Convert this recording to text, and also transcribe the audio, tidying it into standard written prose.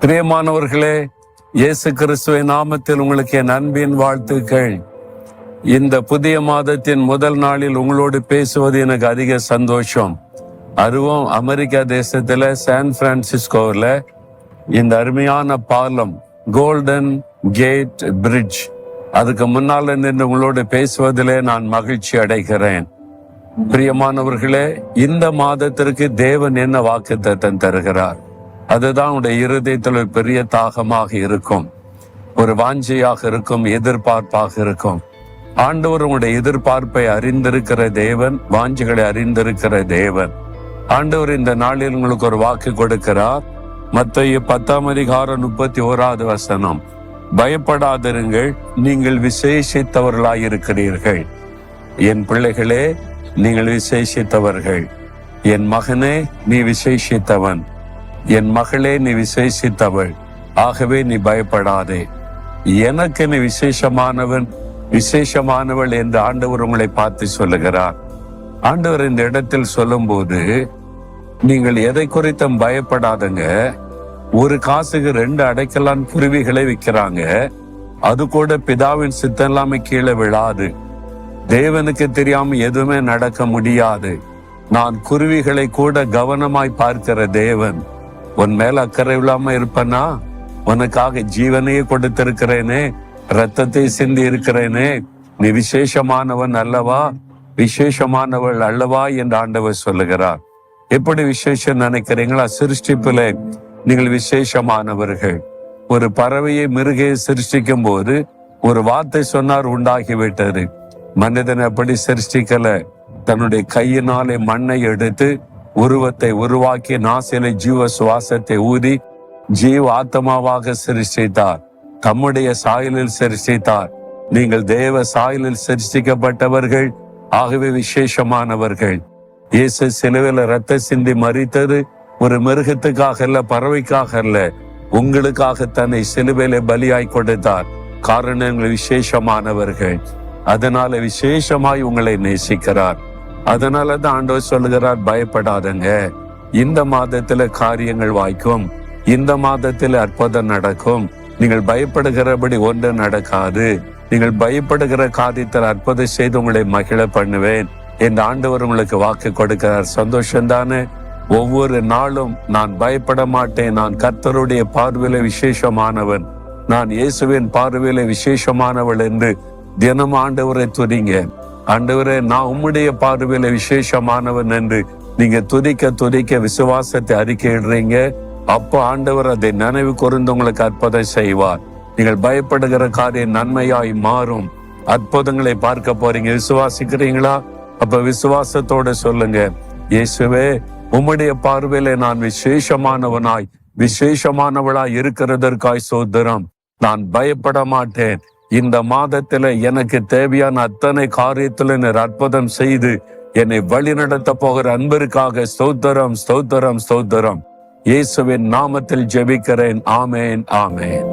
பிரியமானவர்களே, இயேசு கிறிஸ்துவின் நாமத்தில் உங்களுக்கு என் அன்பின் வாழ்த்துக்கள். இந்த புதிய மாதத்தின் முதல் நாளில் உங்களோடு பேசுவது எனக்கு அதிக சந்தோஷம். அதுவும் அமெரிக்கா தேசத்துல சான் பிரான்சிஸ்கோவில் இந்த அருமையான பாலம் கோல்டன் கேட் பிரிட்ஜ், அதுக்கு முன்னால நின்று உங்களோடு பேசுவதிலே நான் மகிழ்ச்சி அடைகிறேன். பிரியமானவர்களே, இந்த மாதத்திற்கு தேவன் என்ன வாக்குத்தத்தம் தருகிறார்? அதுதான் உடைய இருதயத்தில் ஒரு பெரிய தாகமாக இருக்கும், ஒரு வாஞ்சையாக இருக்கும், எதிர்பார்ப்பாக இருக்கும். ஆண்டவர் உங்களுடைய எதிர்பார்ப்பை அறிந்திருக்கிற தேவன், வாஞ்சைகளை அறிந்திருக்கிற தேவன். ஆண்டவர் இந்த நாளில் உங்களுக்கு ஒரு வாக்கு கொடுக்கிறார். மத்தேயு 10:31 பயப்படாதிருங்கள், நீங்கள் விசேஷித்தவர்களாயிருக்கிறீர்கள். என் பிள்ளைகளே, நீங்கள் விசேஷித்தவர்கள். என் மகனே, நீ விசேஷித்தவன். என் மகளே, நீ விசேஷித்தவள். ஆகவே நீ பயப்படாதே. எனக்கு நீ விசேஷமானவன், விசேஷமானவள் என்று ஆண்டவர் உங்களை பார்த்து சொல்லுகிறார். ஆண்டவர் இந்த இடத்தில் சொல்லும் போது நீங்கள் எதை குறித்தும் பயப்படாதங்க. ஒரு காசுக்கு 2 அடைக்கலான் குருவிகளை விற்கிறாங்க. அது கூட பிதாவின் சித்தம் இல்லாம கீழே விழாது. தேவனுக்கு தெரியாம எதுவுமே நடக்க முடியாது. நான் குருவிகளை கூட கவனமாய் பார்க்கிற தேவன். உன் மேல அக்கறை இல்லாம இருப்பனா? உனக்காக ஜீவனையே கொடுத்திருக்கிறேனே, ரத்தத்தை சிந்தி இருக்கிறேனே. நீ விசேஷமானவன் அல்லவா, விசேஷமானவள் அல்லவா என்று ஆண்டவர் சொல்லுகிறார். எப்படி விசேஷம் நினைக்கிறீங்களா? சிருஷ்டிப்புல நீங்கள் விசேஷமானவர்கள். ஒரு பறவையை, மிருகையை சிருஷ்டிக்கும் போது ஒரு வார்த்தை சொன்னார், உண்டாகிவிட்டது. மனிதன் அப்படி சிருஷ்டிக்கல. தன்னுடைய கையினாலே மண்ணை எடுத்து உருவத்தை உருவாக்கி நாசிலை ஜீவ சுவாசத்தை ஊதி ஜீவ ஆத்மாவாக சிருஷ்டித்தார். தம்முடைய சாயலில் சிருஷ்டித்தார். நீங்கள் தேவ சாயலில் சிருஷ்டிக்கப்பட்டவர்கள், ஆகவே விசேஷமானவர்கள். இயேசு சிலுவையில் ரத்த சிந்தி மரித்தது ஒரு மிருகத்துக்காக அல்ல, பறவைக்காக அல்ல, உங்களுக்காக தன்னை சிலுவையில பலியாய் கொடுத்தார். காரணம், விசேஷமானவர்கள். அதனால விசேஷமாய் உங்களை நேசிக்கிறார். அதனாலதான் ஆண்டவர் சொல்லுகிறார், பயப்படாதங்க. இந்த மாதத்துல காரியங்கள் வாய்க்கும், இந்த மாதத்துல அற்புதம் நடக்கும். நீங்கள் பயப்படுகிறபடி ஒன்று நடக்காது. நீங்கள் பயப்படுகிற காரியத்தில் அற்புதம் செய்து உங்களை மகிழ பண்ணுவேன் என்று ஆண்டவர் உங்களுக்கு வாக்கு கொடுக்கிறார். சந்தோஷம்தானே? ஒவ்வொரு நாளும் நான் பயப்பட மாட்டேன், நான் கர்த்தருடைய பார்வையில விசேஷமானவன், நான் இயேசுவின் பார்வையில விசேஷமானவள் என்று தினம் ஆண்டவரை துதிங்க. ஆண்டவரே, நான் உம்முடைய பார்வையில விசேஷமானவன் என்று நீங்க துதிக்க துதிக்க விசுவாசத்தை அறிக்கையிடுறீங்க. அப்போ ஆண்டவர் அதை நினைவு கூர்ந்து உங்களுக்கு அற்புதம் செய்வார். நீங்கள் பயப்படுகிற காரியம் நன்மையாய் மாறும். அற்புதங்களை பார்க்க போறீங்க. விசுவாசிக்கிறீங்களா? அப்ப விசுவாசத்தோட சொல்லுங்க, இயேசுவே, உம்முடைய பார்வையில நான் விசேஷமானவனாய், விசேஷமானவளாய் இருக்கிறதற்காய் சோதரம். நான் பயப்பட மாட்டேன். இந்த மாதத்துல எனக்கு தேவையான அத்தனை காரியத்துல அற்புதம் செய்து என்னை வழி நடத்த போகிற அன்பிற்காக ஸ்தோத்திரம், ஸ்தோத்திரம், ஸ்தோத்திரம். இயேசுவின் நாமத்தில் ஜெபிக்கிறேன். ஆமேன், ஆமேன்.